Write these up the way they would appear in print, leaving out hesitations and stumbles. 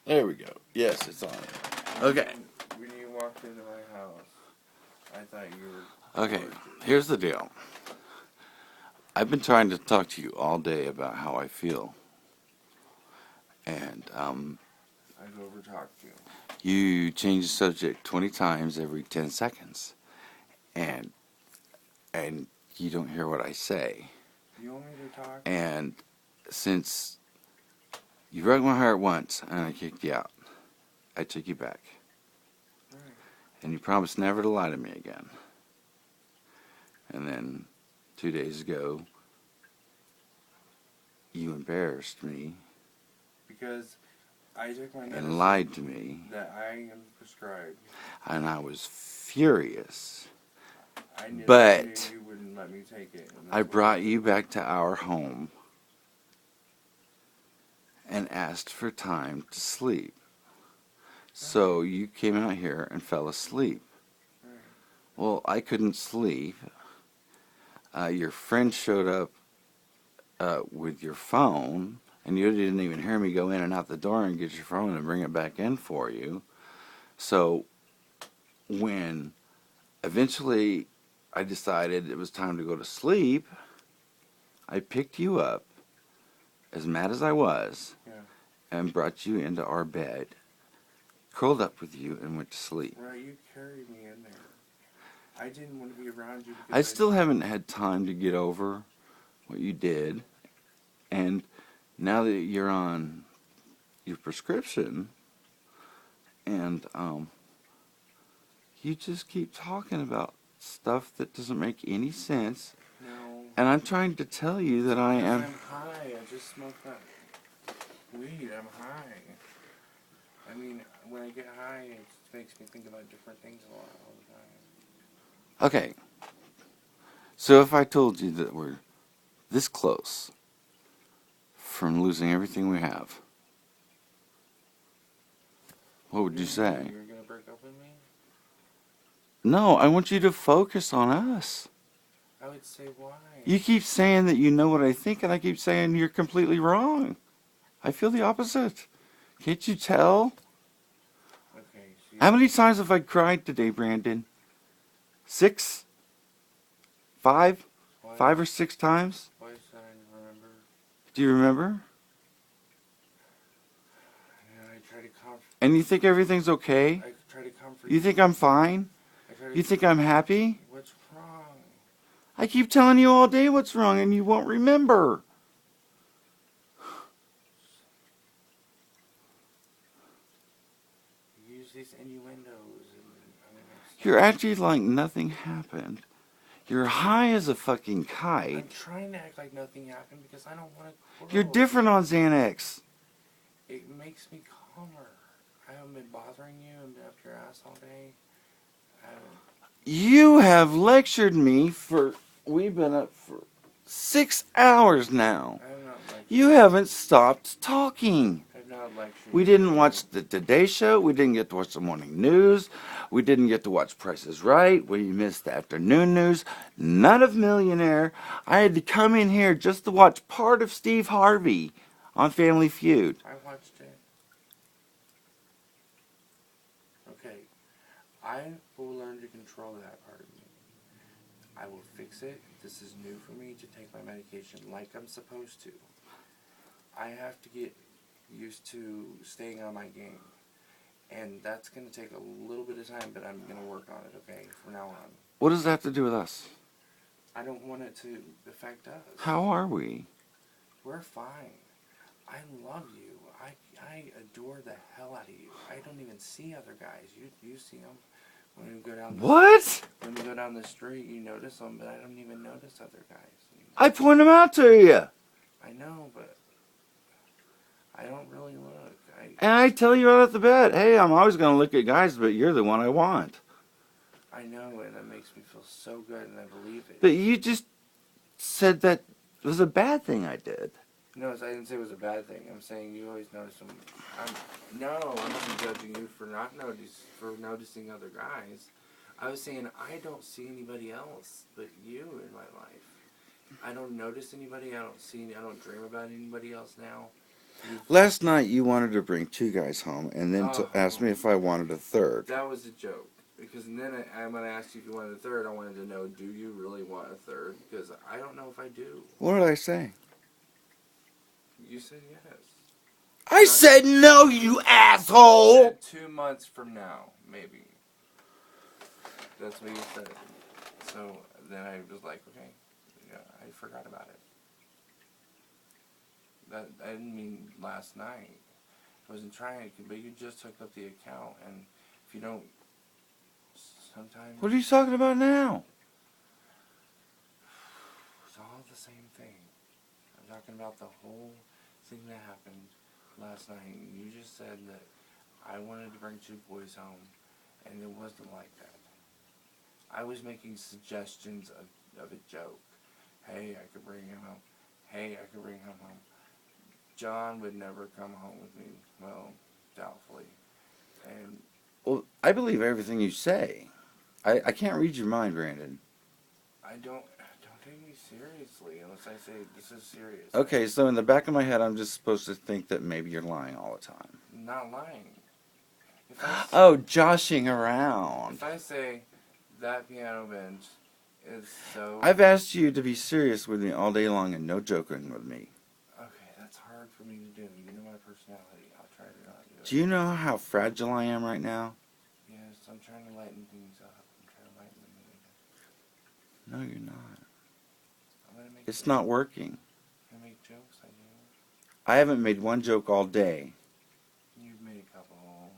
There we go. Yes, it's on. Okay. When you walked into my house, I thought you were... Okay, here's the deal. I've been trying to talk to you all day about how I feel. And I've over-talked you. you change the subject 20 times every 10 seconds. And you don't hear what I say. You want me to talk? And since you broke my heart once and I kicked you out, I took you back. Right. And you promised never to lie to me again. And then 2 days ago, you embarrassed me Because I took my medicine and lied to me. that I am prescribed. And I was furious. I knew But you wouldn't let me take it. I brought you back to our home and asked for time to sleep. So you came out here and fell asleep. Right. Well, I couldn't sleep. Your friend showed up with your phone, and you didn't even hear me go in and out the door and get your phone and bring it back in for you. So when eventually I decided it was time to go to sleep, I picked you up, as mad as I was, and brought you into our bed, curled up with you, and went to sleep. Right, you carried me in there. I didn't want to be around you because I still haven't had time to get over what you did, and now that you're on your prescription, and you just keep talking about stuff that doesn't make any sense. No. And I'm trying to tell you that I am... I'm high. I just smoked that weed. I'm high. I mean, when I get high, it makes me think about different things a lot all the time. Okay. So if I told you that we're this close from losing everything we have, what would you say? You're going to break up with me? No, I want you to focus on us. I would say why? You keep saying that you know what I think, and I keep saying you're completely wrong. I feel the opposite. Can't you tell? Okay. So How many times have I cried today, Brandon? 6? 5? why, 5 or 6 times? why should I remember? Do you remember? Yeah, I try to comfort. And you think everything's okay? I try to comfort You think I'm fine? You think I'm happy? What's wrong? I keep telling you all day what's wrong, and you won't remember. You use these innuendos and I mean, You're acting like nothing happened. You're high as a fucking kite. I'm trying to act like nothing happened because I don't want to. You're different on Xanax. It makes me calmer. I haven't been bothering you and been up your ass all day. You have lectured me for... We've been up for 6 hours now. I have not lectured. You haven't stopped talking. I have not lectured. We didn't watch the Today Show. We didn't get to watch the morning news. We didn't get to watch Price is Right. We missed the afternoon news. None of Millionaire. I had to come in here just to watch part of Steve Harvey on Family Feud. I watched it. Okay. I will learn to control that part of me. I will fix it. This is new for me to take my medication like I'm supposed to. I have to get used to staying on my game. And that's going to take a little bit of time, but I'm going to work on it, okay, from now on. What does that have to do with us? I don't want it to affect us. How are we? We're fine. I love you. I adore the hell out of you. I don't even see other guys. You see them. When we go down the What? When we go down the street, you notice them, but I don't even notice other guys. I point them out to you. I know, but I don't really look. And I tell you right off the bat, hey, I'm always going to look at guys, but you're the one I want. I know, and that makes me feel so good, and I believe it. But you just said that was a bad thing I did. No, I didn't say it was a bad thing. I'm saying you always notice them. I'm not judging you for noticing other guys. I was saying I don't see anybody else but you in my life. I don't notice anybody. I don't dream about anybody else now. Last night you wanted to bring 2 guys home, and then to Oh. ask me if I wanted a third. That was a joke. Because then I'm going to ask you if you wanted a third. I wanted to know, do you really want a third? Because I don't know if I do. What did I say? You said yes. I said no, you You asshole! said 2 months from now, maybe. That's what you said. So then I was like, okay, yeah, I forgot about it. That I didn't mean last night. I wasn't trying to, but you just hooked up the account, and if you don't, sometimes What are you talking about now? it's all the same thing. I'm talking about the whole thing that happened last night. You just said that I wanted to bring 2 boys home, and it wasn't like that. I was making suggestions of a joke. Hey, I could bring him home. Hey, I could bring him home. John would never come home with me. Well, doubtfully. And Well, I believe everything you say. I can't read your mind, Brandon. I don't take me seriously unless I say this is serious. Okay, so in the back of my head, I'm just supposed to think that maybe you're lying all the time. I'm not lying. If I, Oh, joshing around. if I say that piano bench is so I've asked you to be serious with me all day long and no joking with me. okay, that's hard for me to do. You know my personality. I'll try to not do it. Do you know how fragile I am right now? Yes, I'm trying to lighten things up. I'm trying to lighten the mood. No, you're not. I'm gonna make It's jokes. not working. I'm gonna make jokes. I do. I haven't made one joke all day. You've made a couple.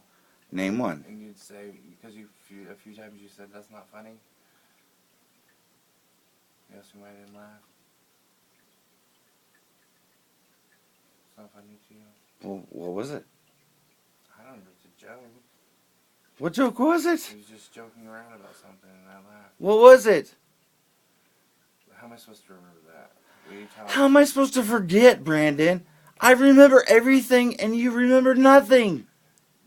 Name one. And you'd say because a few times you said that's not funny. You asked me why I didn't laugh. It's not funny to you. Well, what was it? I don't know. It's a joke. What joke was it? He was just joking around about something, and I laughed. What was it? How am I supposed to remember that? We talked. How am I supposed to forget, Brandon? I remember everything and you remember nothing.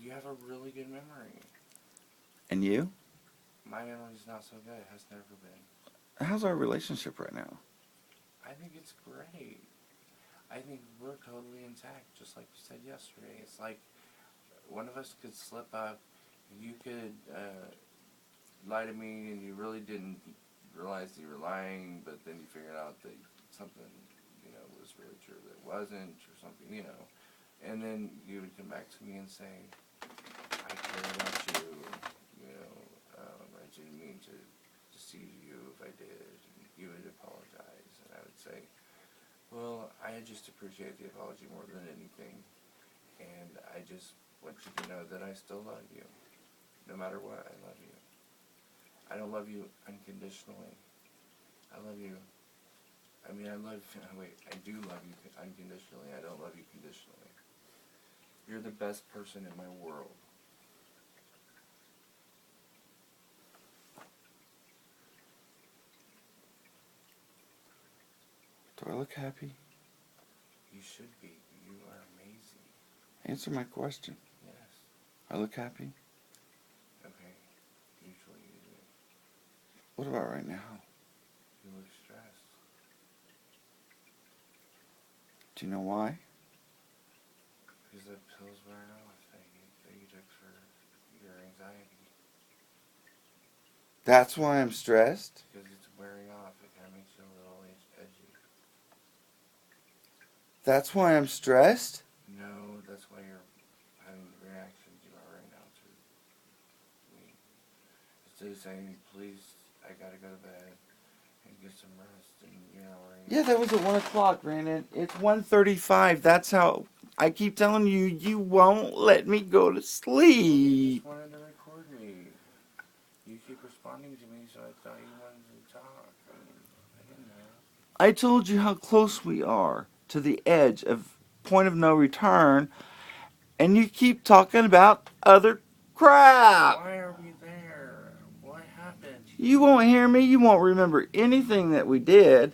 You have a really good memory. And you? My memory's not so good. It has never been. How's our relationship right now? I think it's great. I think we're totally intact, just like you said yesterday. It's like one of us could slip up. You could lie to me, and you really didn't realize you were lying, but then you figured out that something, was really true that wasn't, or something, And then you would come back to me and say, I care about you, I didn't mean to deceive you if I did. And you would apologize, and I would say, well, I just appreciate the apology more than anything, and I just want you to know that I still love you. No matter what, I love you. I don't love you unconditionally. I love you. I do love you unconditionally. I don't love you conditionally. You're the best person in my world. Do I look happy? You should be. You are amazing. Answer my question. Yes. I look happy? Okay. Usually you do. What about right now? You look stressed. Do you know why? Because the pills wearing off that you took for your anxiety. That's why I'm stressed? Because it's wearing off. It kind of makes you a little edgy. That's why I'm stressed? No, that's why you're having the reactions you are right now to me. Instead of saying, please, I gotta go to bed and get some rest, and you're not worrying. Yeah, that was at 1 o'clock, Brandon. It's 1:35. That's how I keep telling you, you won't let me go to You sleep. just wanted to record me. You keep responding to me, so I thought you wanted to talk. I didn't know. I told you how close we are to the edge of point of no return, and you keep talking about other crap. Why are we there? What happened? You won't hear me. You won't remember anything that we did.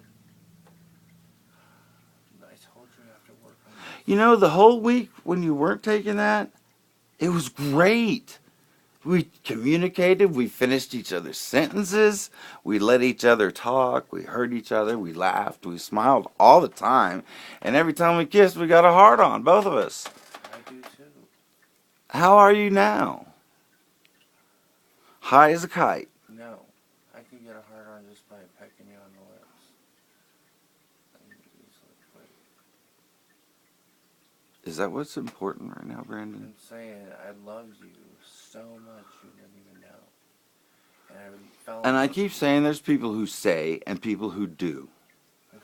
I told you I have to work on this. You know, the whole week when you weren't taking that, it was great. We communicated, we finished each other's sentences, we let each other talk, we heard each other, we laughed, we smiled all the time, and every time we kissed, we got a heart on, both of us. I do too. How are you now? High as a kite. No, I can get a hard on just by pecking you on the lips. I can easily quit. Is that what's important right now, Brandon? I'm saying I loved you so much you didn't even know. And I fell. And I keep saying there's people who say and people who do. Okay.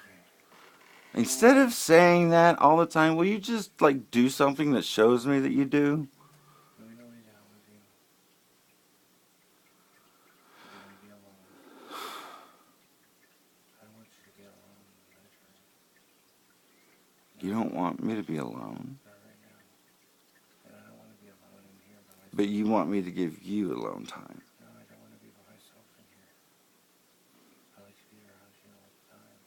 Instead of saying that all the time, will you just like do something that shows me that you do? Let me know when you're down with you. You're gonna be alone. I want you to get alone in the bedroom. You don't want me to be alone, Not right now. And I don't want to be alone in here by myself. but you want me to give you alone time. No, I don't want to be by myself in here. I like to be around you all the time.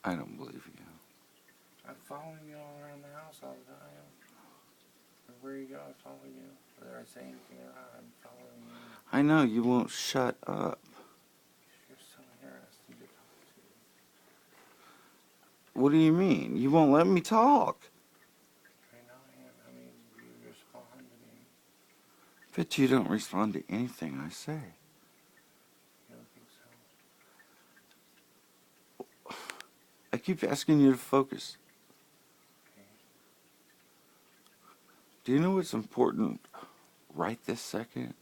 I don't believe you. I'm following you all around the house all the time. Where you go, I follow you. Whether I say anything or not, I'm following you. I know you won't shut up. You're so interesting to talk to. What do you mean? You won't let me talk. I know I am. I mean, you respond to me. But you don't respond to anything I say. You don't think so? I keep asking you to focus. Okay. Do you know what's important right this second?